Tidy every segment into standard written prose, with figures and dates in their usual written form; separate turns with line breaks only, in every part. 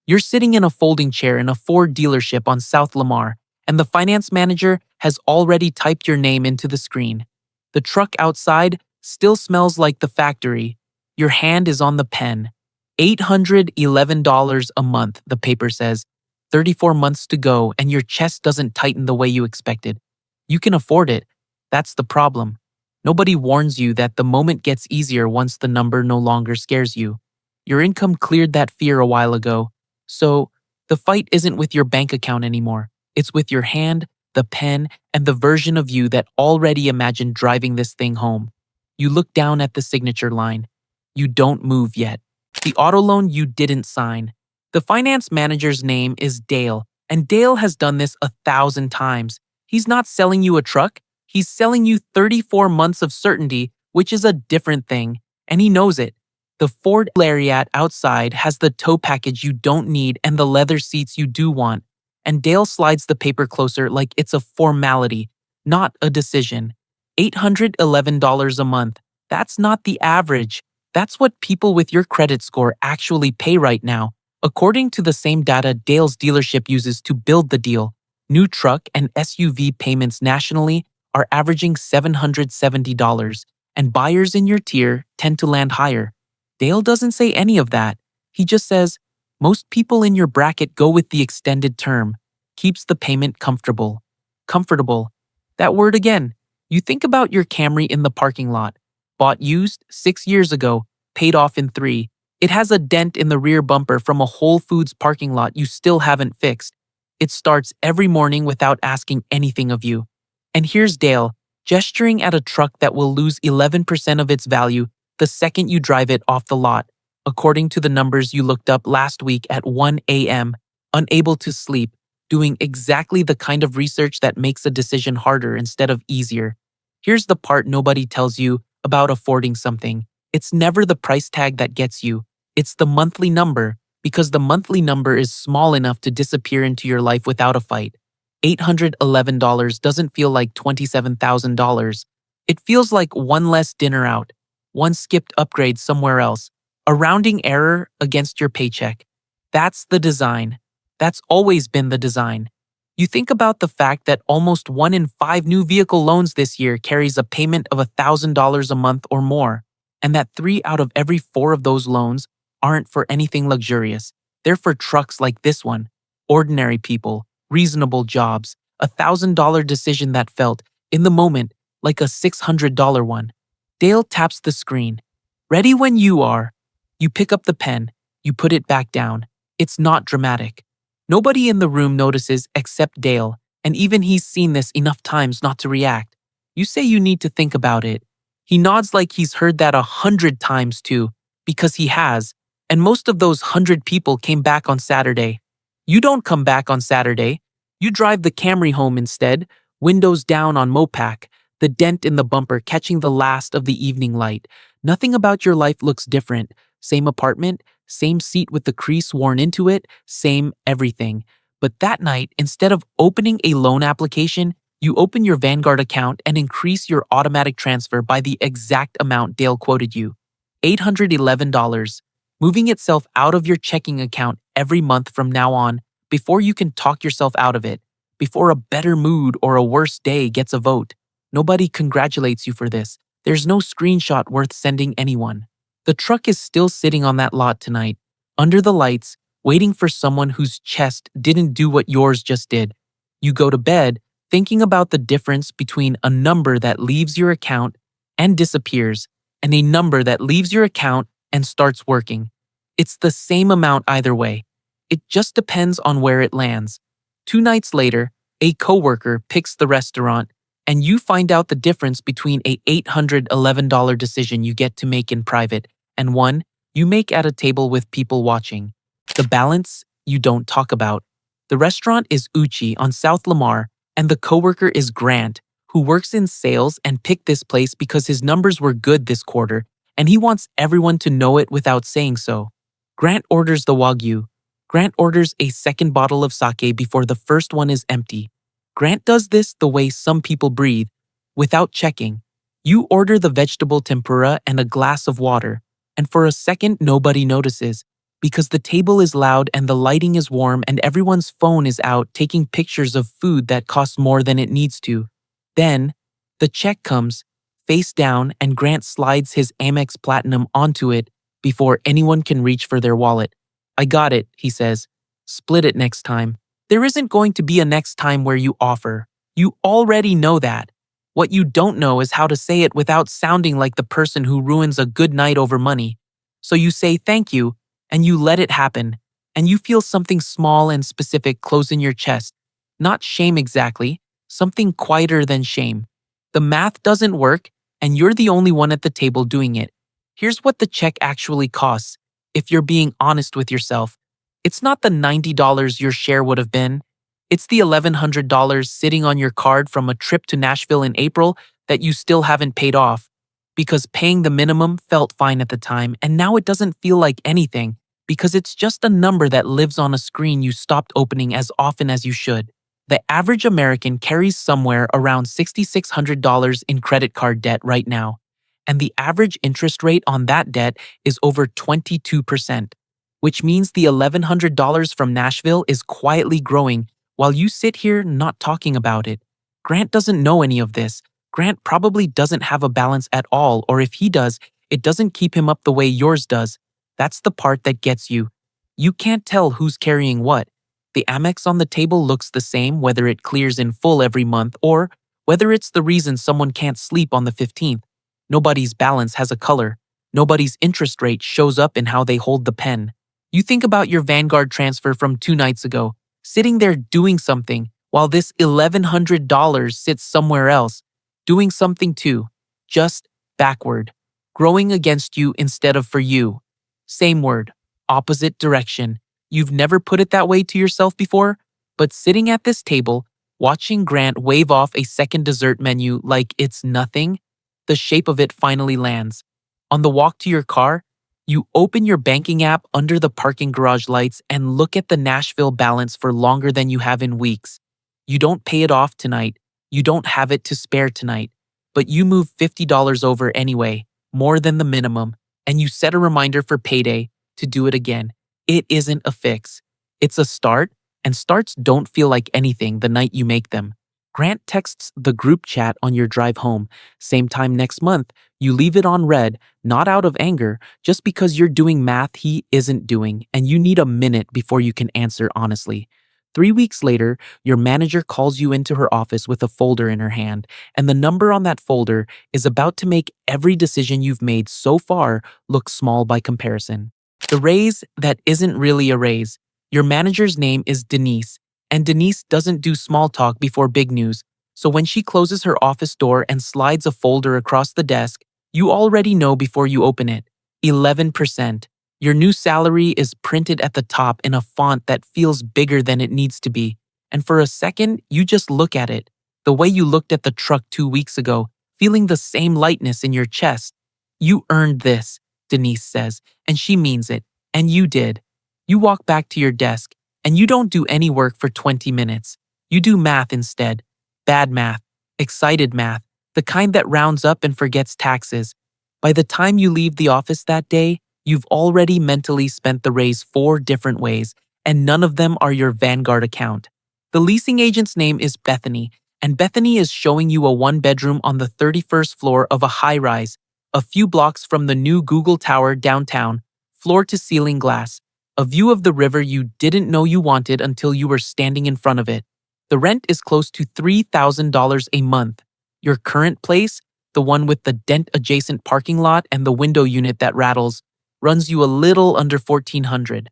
You're sitting in a folding chair in a Ford dealership on South Lamar, and the finance manager has already typed your name into the screen. The truck outside still smells like the factory. Your hand is on the pen. $811 a month, the paper says. 34 months to go, and your chest doesn't tighten the way you expected. You can afford it. That's the problem. Nobody warns you that the moment gets easier once the number no longer scares you. Your income cleared that fear a while ago. So, the fight isn't with your bank account anymore. It's with your hand, the pen, and the version of you that already imagined driving this thing home. You look down at the signature line. You don't move yet. The auto loan you didn't sign. The finance manager's name is Dale, and Dale has done this 1,000 times. He's not selling you a truck. He's selling you 34 months of certainty, which is a different thing, and he knows it. The Ford Lariat outside has the tow package you don't need and the leather seats you do want, and Dale slides the paper closer like it's a formality, not a decision. $811 a month. That's not the average. That's what people with your credit score actually pay right now. According to the same data Dale's dealership uses to build the deal, new truck and SUV payments nationally are averaging $770, and buyers in your tier tend to land higher. Dale doesn't say any of that. He just says, most people in your bracket go with the extended term, keeps the payment comfortable. Comfortable. That word again. You think about your Camry in the parking lot. Bought used 6 years ago, paid off in 3. It has a dent in the rear bumper from a Whole Foods parking lot you still haven't fixed. It starts every morning without asking anything of you. And here's Dale, gesturing at a truck that will lose 11% of its value the second you drive it off the lot, according to the numbers you looked up last week at 1 a.m., unable to sleep, doing exactly the kind of research that makes a decision harder instead of easier. Here's the part nobody tells you about affording something. It's never the price tag that gets you. It's the monthly number, because the monthly number is small enough to disappear into your life without a fight. $811 doesn't feel like $27,000. It feels like one less dinner out, one skipped upgrade somewhere else, a rounding error against your paycheck. That's the design. That's always been the design. You think about the fact that almost 1 in 5 new vehicle loans this year carries a payment of $1,000 a month or more, and that 3 out of every 4 of those loans aren't for anything luxurious. They're for trucks like this one, ordinary people, reasonable jobs, a $1,000 decision that felt, in the moment, like a $600 one. Dale taps the screen. Ready when you are. You pick up the pen. You put it back down. It's not dramatic. Nobody in the room notices except Dale, and even he's seen this enough times not to react. You say you need to think about it. He nods like he's heard that 100 times too, because he has, and most of those 100 people came back on Saturday. You don't come back on Saturday. You drive the Camry home instead, windows down on Mopac, the dent in the bumper catching the last of the evening light. Nothing about your life looks different. Same apartment, same seat with the crease worn into it, same everything. But that night, instead of opening a loan application, you open your Vanguard account and increase your automatic transfer by the exact amount Dale quoted you. $811, moving itself out of your checking account every month from now on before you can talk yourself out of it, before a better mood or a worse day gets a vote. Nobody congratulates you for this. There's no screenshot worth sending anyone. The truck is still sitting on that lot tonight, under the lights, waiting for someone whose chest didn't do what yours just did. You go to bed thinking about the difference between a number that leaves your account and disappears and a number that leaves your account and starts working. It's the same amount either way. It just depends on where it lands. 2 nights later, a coworker picks the restaurant, and you find out the difference between a $811 decision you get to make in private and one you make at a table with people watching. The balance you don't talk about. The restaurant is Uchi on South Lamar, and the coworker is Grant, who works in sales and picked this place because his numbers were good this quarter, and he wants everyone to know it without saying so. Grant orders the Wagyu. Grant orders a second bottle of sake before the first one is empty. Grant does this the way some people breathe, without checking. You order the vegetable tempura and a glass of water, and for a second nobody notices. Because the table is loud and the lighting is warm and everyone's phone is out taking pictures of food that costs more than it needs to. Then, the check comes, face down, and Grant slides his Amex Platinum onto it before anyone can reach for their wallet. I got it, he says. Split it next time. There isn't going to be a next time where you offer. You already know that. What you don't know is how to say it without sounding like the person who ruins a good night over money. So you say thank you, and you let it happen, and you feel something small and specific close in your chest. Not shame exactly, something quieter than shame. The math doesn't work, and you're the only one at the table doing it. Here's what the check actually costs, if you're being honest with yourself. It's not the $90 your share would have been. It's the $1,100 sitting on your card from a trip to Nashville in April that you still haven't paid off. Because paying the minimum felt fine at the time, and now it doesn't feel like anything, because it's just a number that lives on a screen you stopped opening as often as you should. The average American carries somewhere around $6,600 in credit card debt right now, and the average interest rate on that debt is over 22%, which means the $1,100 from Nashville is quietly growing while you sit here not talking about it. Grant doesn't know any of this. Grant probably doesn't have a balance at all, or if he does, it doesn't keep him up the way yours does. That's the part that gets you. You can't tell who's carrying what. The Amex on the table looks the same whether it clears in full every month or whether it's the reason someone can't sleep on the 15th. Nobody's balance has a color. Nobody's interest rate shows up in how they hold the pen. You think about your Vanguard transfer from 2 nights ago, sitting there doing something, while this $1,100 sits somewhere else, doing something too, just backward, growing against you instead of for you. Same word, opposite direction. You've never put it that way to yourself before, but sitting at this table, watching Grant wave off a second dessert menu like it's nothing, the shape of it finally lands. On the walk to your car, you open your banking app under the parking garage lights and look at the Nashville balance for longer than you have in weeks. You don't pay it off tonight. You don't have it to spare tonight, but you move $50 over anyway, more than the minimum, and you set a reminder for payday to do it again. It isn't a fix. It's a start, and starts don't feel like anything the night you make them. Grant texts the group chat on your drive home. Same time next month, you leave it on red, not out of anger, just because you're doing math he isn't doing, and you need a minute before you can answer honestly. 3 weeks later, your manager calls you into her office with a folder in her hand, and the number on that folder is about to make every decision you've made so far look small by comparison. The raise that isn't really a raise. Your manager's name is Denise, and Denise doesn't do small talk before big news, so when she closes her office door and slides a folder across the desk, you already know before you open it. 11%. Your new salary is printed at the top in a font that feels bigger than it needs to be, and for a second, you just look at it, the way you looked at the truck 2 weeks ago, feeling the same lightness in your chest. You earned this, Denise says, and she means it, and you did. You walk back to your desk, and you don't do any work for 20 minutes. You do math instead. Bad math, excited math, the kind that rounds up and forgets taxes. By the time you leave the office that day, you've already mentally spent the raise 4 different ways, and none of them are your Vanguard account. The leasing agent's name is Bethany, and Bethany is showing you a 1-bedroom on the 31st floor of a high-rise, a few blocks from the new Google Tower downtown, floor-to-ceiling glass, a view of the river you didn't know you wanted until you were standing in front of it. The rent is close to $3,000 a month. Your current place, the one with the dent-adjacent parking lot and the window unit that rattles, runs you a little under $1,400.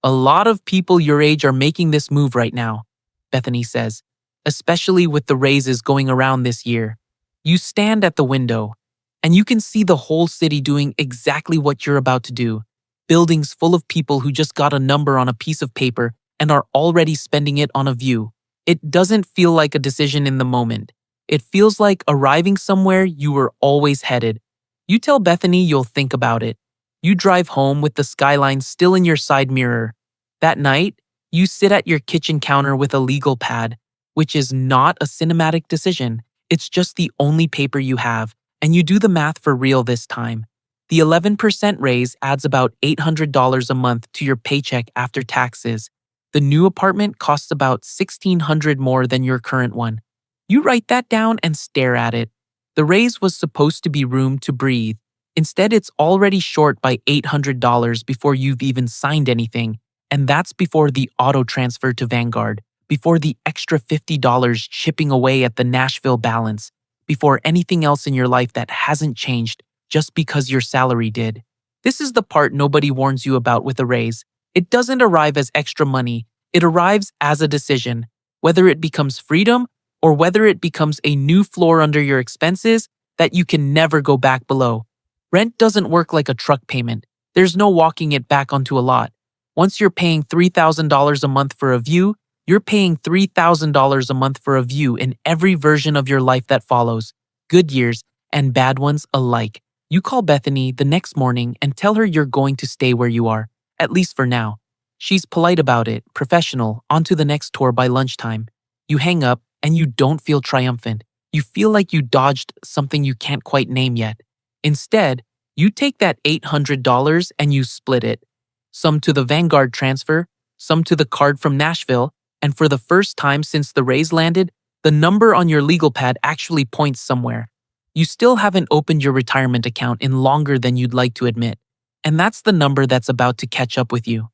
A lot of people your age are making this move right now, Bethany says, especially with the raises going around this year. You stand at the window, and you can see the whole city doing exactly what you're about to do. Buildings full of people who just got a number on a piece of paper and are already spending it on a view. It doesn't feel like a decision in the moment. It feels like arriving somewhere you were always headed. You tell Bethany you'll think about it. You drive home with the skyline still in your side mirror. That night, you sit at your kitchen counter with a legal pad, which is not a cinematic decision. It's just the only paper you have, and you do the math for real this time. The 11% raise adds about $800 a month to your paycheck after taxes. The new apartment costs about $1,600 more than your current one. You write that down and stare at it. The raise was supposed to be room to breathe. Instead, it's already short by $800 before you've even signed anything. And that's before the auto transfer to Vanguard, before the extra $50 chipping away at the Nashville balance, before anything else in your life that hasn't changed just because your salary did. This is the part nobody warns you about with a raise. It doesn't arrive as extra money, it arrives as a decision. Whether it becomes freedom or whether it becomes a new floor under your expenses that you can never go back below. Rent doesn't work like a truck payment. There's no walking it back onto a lot. Once you're paying $3,000 a month for a view, you're paying $3,000 a month for a view in every version of your life that follows, good years and bad ones alike. You call Bethany the next morning and tell her you're going to stay where you are, at least for now. She's polite about it, professional, on to the next tour by lunchtime. You hang up and you don't feel triumphant. You feel like you dodged something you can't quite name yet. Instead, you take that $800 and you split it. Some to the Vanguard transfer, some to the card from Nashville, and for the first time since the raise landed, the number on your legal pad actually points somewhere. You still haven't opened your retirement account in longer than you'd like to admit, and that's the number that's about to catch up with you.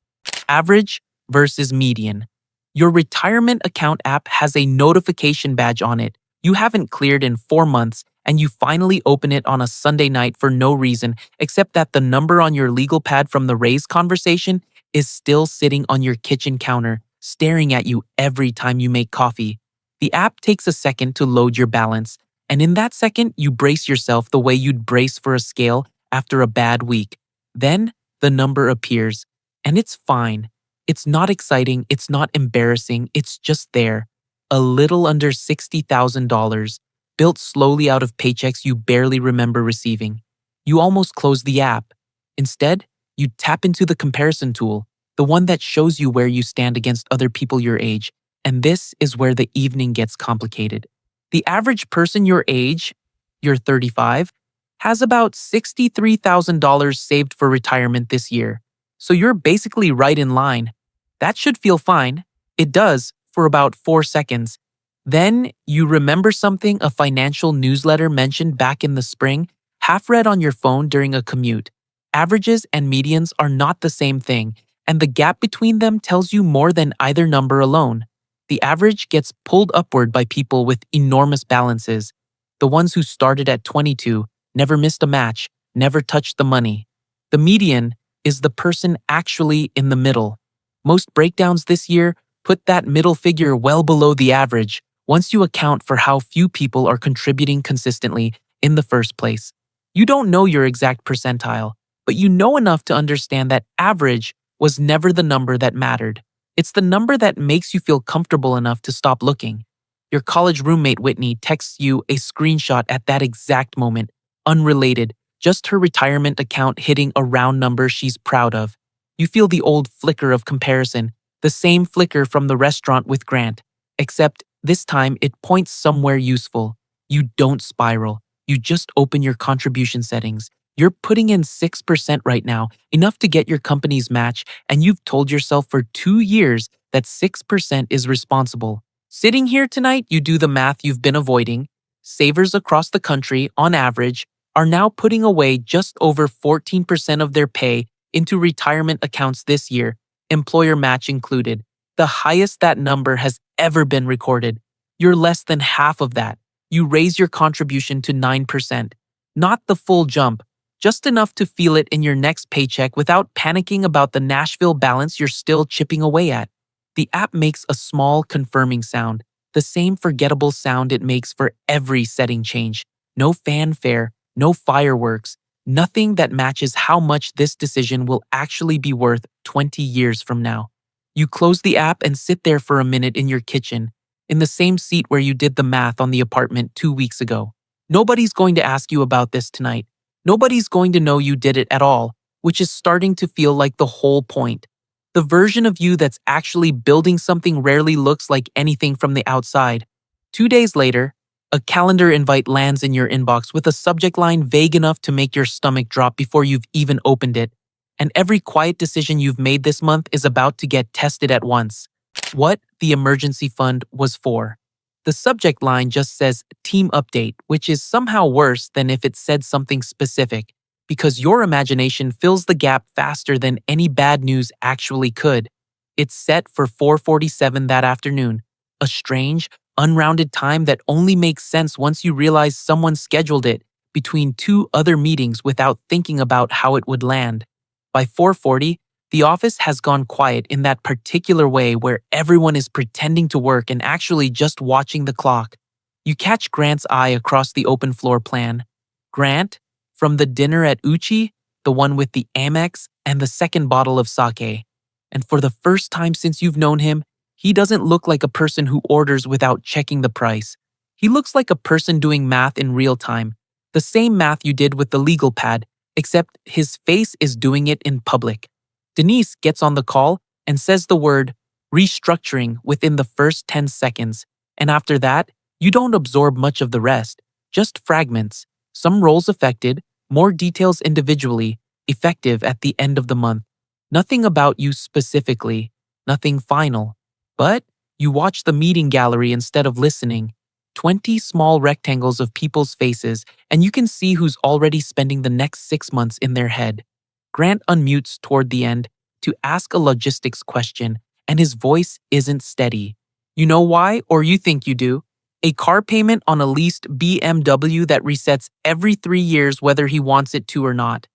Average versus median. Your retirement account app has a notification badge on it you haven't cleared in 4 months, and you finally open it on a Sunday night for no reason except that the number on your legal pad from the raise conversation is still sitting on your kitchen counter, staring at you every time you make coffee. The app takes a second to load your balance, and in that second, you brace yourself the way you'd brace for a scale after a bad week. Then, the number appears, and it's fine. It's not exciting, it's not embarrassing, it's just there. A little under $60,000, built slowly out of paychecks you barely remember receiving. You almost close the app. Instead, you tap into the comparison tool, the one that shows you where you stand against other people your age. And this is where the evening gets complicated. The average person your age, you're 35, has about $63,000 saved for retirement this year. So you're basically right in line. That should feel fine. It does for about 4 seconds. Then you remember something a financial newsletter mentioned back in the spring, half read on your phone during a commute. Averages and medians are not the same thing, and the gap between them tells you more than either number alone. The average gets pulled upward by people with enormous balances. The ones who started at 22, never missed a match, never touched the money. The median is the person actually in the middle. Most breakdowns this year put that middle figure well below the average once you account for how few people are contributing consistently in the first place. You don't know your exact percentile, but you know enough to understand that average was never the number that mattered. It's the number that makes you feel comfortable enough to stop looking. Your college roommate Whitney texts you a screenshot at that exact moment, unrelated, just her retirement account hitting a round number she's proud of. You feel the old flicker of comparison, the same flicker from the restaurant with Grant, except this time it points somewhere useful. You don't spiral. You just open your contribution settings. You're putting in 6% right now, enough to get your company's match, and you've told yourself for 2 years that 6% is responsible. Sitting here tonight, you do the math you've been avoiding. Savers across the country, on average, are now putting away just over 14% of their pay into retirement accounts this year, employer match included, the highest that number has ever been recorded. You're less than half of that. You raise your contribution to 9%. Not the full jump, just enough to feel it in your next paycheck without panicking about the Nashville balance you're still chipping away at. The app makes a small confirming sound, the same forgettable sound it makes for every setting change. No fanfare, no fireworks, nothing that matches how much this decision will actually be worth 20 years from now. You close the app and sit there for a minute in your kitchen, in the same seat where you did the math on the apartment 2 weeks ago. Nobody's going to ask you about this tonight. Nobody's going to know you did it at all, which is starting to feel like the whole point. The version of you that's actually building something rarely looks like anything from the outside. 2 days later, A calendar invite lands in your inbox with a subject line vague enough to make your stomach drop before you've even opened it. And every quiet decision you've made this month is about to get tested at once. What the emergency fund was for. The subject line just says team update, which is somehow worse than if it said something specific, because your imagination fills the gap faster than any bad news actually could. It's set for 4:47 that afternoon, a strange, unrounded time that only makes sense once you realize someone scheduled it between two other meetings without thinking about how it would land. By 4:40, the office has gone quiet in that particular way where everyone is pretending to work and actually just watching the clock. You catch Grant's eye across the open floor plan. Grant, from the dinner at Uchi, the one with the Amex and the second bottle of sake. And for the first time since you've known him, he doesn't look like a person who orders without checking the price. He looks like a person doing math in real time. The same math you did with the legal pad, except his face is doing it in public. Denise gets on the call and says the word restructuring within the first 10 seconds. And after that, you don't absorb much of the rest, just fragments. Some roles affected, more details individually, effective at the end of the month. Nothing about you specifically, nothing final. But you watch the meeting gallery instead of listening. 20 small rectangles of people's faces, and you can see who's already spending the next 6 months in their head. Grant unmutes toward the end to ask a logistics question, and his voice isn't steady. You know why, or you think you do? A car payment on a leased BMW that resets every 3 years whether he wants it to or not.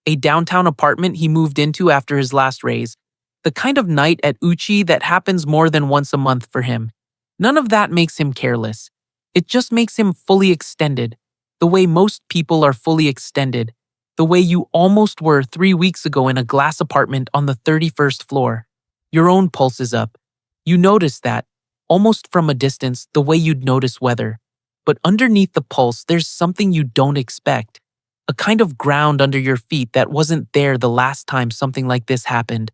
A downtown apartment he moved into after his last raise. The kind of night at Uchi that happens more than once a month for him. None of that makes him careless. It just makes him fully extended, the way most people are fully extended, the way you almost were 3 weeks ago in a glass apartment on the 31st floor. Your own pulse is up. You notice that, almost from a distance, the way you'd notice weather. But underneath the pulse, there's something you don't expect. A kind of ground under your feet that wasn't there the last time something like this happened.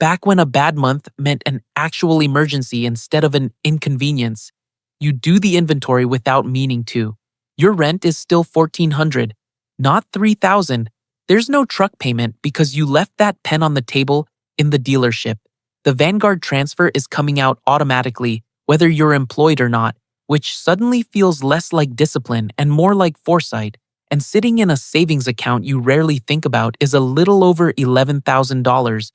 Back when a bad month meant an actual emergency instead of an inconvenience. You do the inventory without meaning to. Your rent is still $1,400, not $3,000. There's no truck payment because you left that pen on the table in the dealership. The Vanguard transfer is coming out automatically, whether you're employed or not, which suddenly feels less like discipline and more like foresight. And sitting in a savings account you rarely think about is a little over $11,000.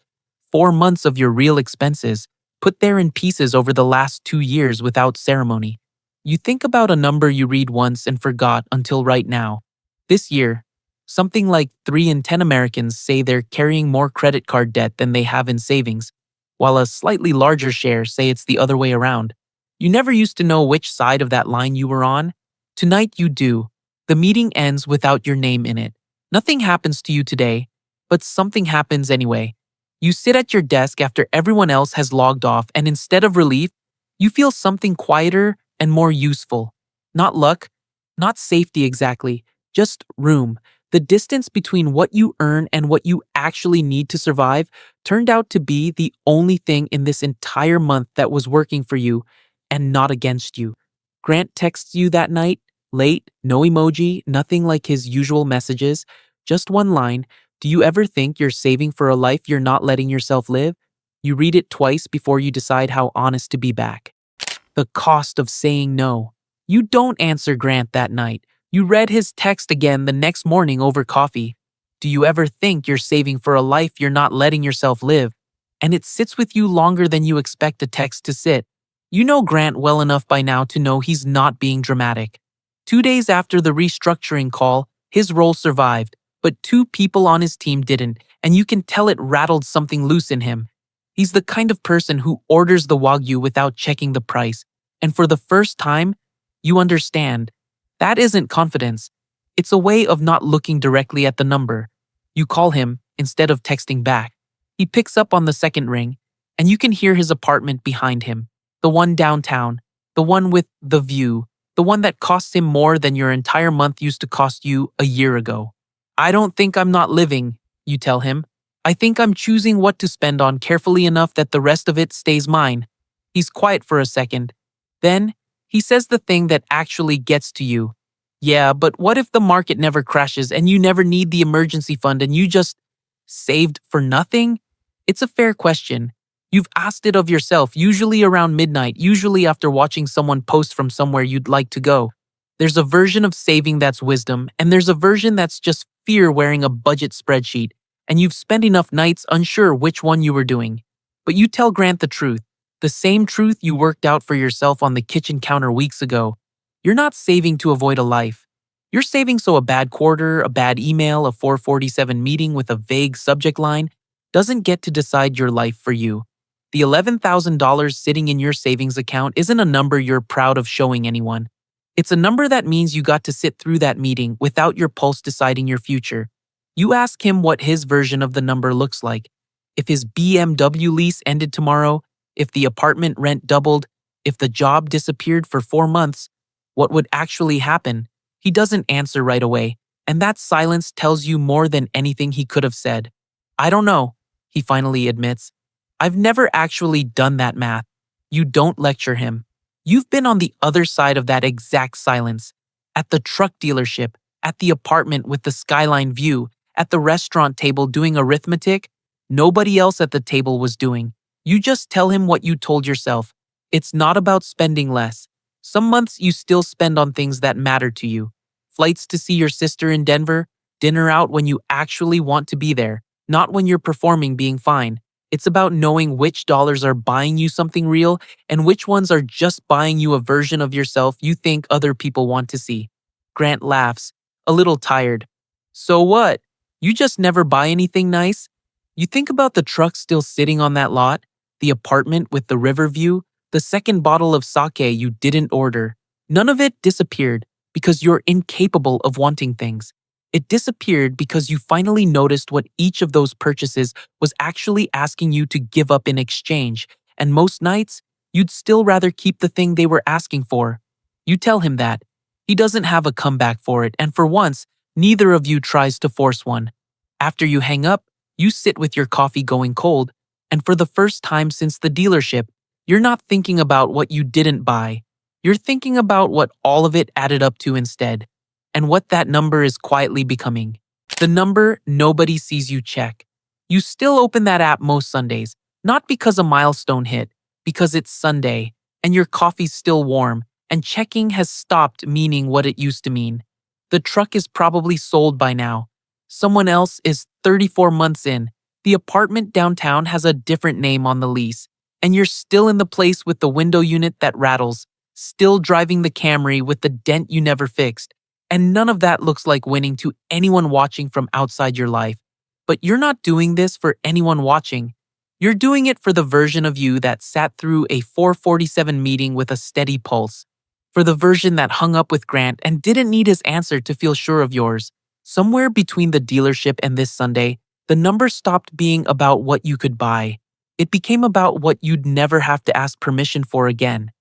4 months of your real expenses, put there in pieces over the last 2 years without ceremony. You think about a number you read once and forgot until right now. This year, something like 3 in 10 Americans say they're carrying more credit card debt than they have in savings, while a slightly larger share say it's the other way around. You never used to know which side of that line you were on. Tonight you do. The meeting ends without your name in it. Nothing happens to you today, but something happens anyway. You sit at your desk after everyone else has logged off, and instead of relief, you feel something quieter and more useful. Not luck, not safety exactly, just room. The distance between what you earn and what you actually need to survive turned out to be the only thing in this entire month that was working for you and not against you. Grant texts you that night, late, no emoji, nothing like his usual messages, just one line. Do you ever think you're saving for a life you're not letting yourself live? You read it twice before you decide how honest to be back. The cost of saying no. You don't answer Grant that night. You read his text again the next morning over coffee. Do you ever think you're saving for a life you're not letting yourself live? And it sits with you longer than you expect a text to sit. You know Grant well enough by now to know he's not being dramatic. 2 days after the restructuring call, his role survived. But 2 people on his team didn't, and you can tell it rattled something loose in him. He's the kind of person who orders the Wagyu without checking the price, and for the first time, you understand. That isn't confidence. It's a way of not looking directly at the number. You call him instead of texting back. He picks up on the second ring, and you can hear his apartment behind him, the one downtown, the one with the view, the one that costs him more than your entire month used to cost you a year ago. I don't think I'm not living, you tell him. I think I'm choosing what to spend on carefully enough that the rest of it stays mine. He's quiet for a second. Then, He says the thing that actually gets to you. Yeah, but what if the market never crashes and you never need the emergency fund and you just saved for nothing? It's a fair question. You've asked it of yourself, usually around midnight, usually after watching someone post from somewhere you'd like to go. There's a version of saving that's wisdom, and there's a version that's just fear wearing a budget spreadsheet, and you've spent enough nights unsure which one you were doing. But you tell Grant the truth, the same truth you worked out for yourself on the kitchen counter weeks ago. You're not saving to avoid a life. You're saving so a bad quarter, a bad email, a 447 meeting with a vague subject line doesn't get to decide your life for you. The $11,000 sitting in your savings account isn't a number you're proud of showing anyone. It's a number that means you got to sit through that meeting without your pulse deciding your future. You ask him what his version of the number looks like. If his BMW lease ended tomorrow, if the apartment rent doubled, if the job disappeared for 4 months, what would actually happen? He doesn't answer right away, and that silence tells you more than anything he could have said. I don't know, he finally admits. I've never actually done that math. You don't lecture him. You've been on the other side of that exact silence. At the truck dealership, at the apartment with the skyline view, at the restaurant table doing arithmetic. Nobody else at the table was doing. You just tell him what you told yourself. It's not about spending less. Some months you still spend on things that matter to you. Flights to see your sister in Denver, dinner out when you actually want to be there, not when you're performing being fine. It's about knowing which dollars are buying you something real and which ones are just buying you a version of yourself you think other people want to see. Grant laughs, a little tired. So what? You just never buy anything nice? You think about the truck still sitting on that lot, the apartment with the river view, the second bottle of sake you didn't order. None of it disappeared because you're incapable of wanting things. It disappeared because you finally noticed what each of those purchases was actually asking you to give up in exchange, and most nights, you'd still rather keep the thing they were asking for. You tell him that. He doesn't have a comeback for it, and for once, neither of you tries to force one. After you hang up, you sit with your coffee going cold, and for the first time since the dealership, you're not thinking about what you didn't buy. You're thinking about what all of it added up to instead, and what that number is quietly becoming. The number nobody sees you check. You still open that app most Sundays, not because a milestone hit, because it's Sunday, and your coffee's still warm, and checking has stopped meaning what it used to mean. The truck is probably sold by now. Someone else is 34 months in. The apartment downtown has a different name on the lease, and you're still in the place with the window unit that rattles, still driving the Camry with the dent you never fixed. And none of that looks like winning to anyone watching from outside your life. But you're not doing this for anyone watching. You're doing it for the version of you that sat through a 447 meeting with a steady pulse. For the version that hung up with Grant and didn't need his answer to feel sure of yours. Somewhere between the dealership and this Sunday, the number stopped being about what you could buy. It became about what you'd never have to ask permission for again.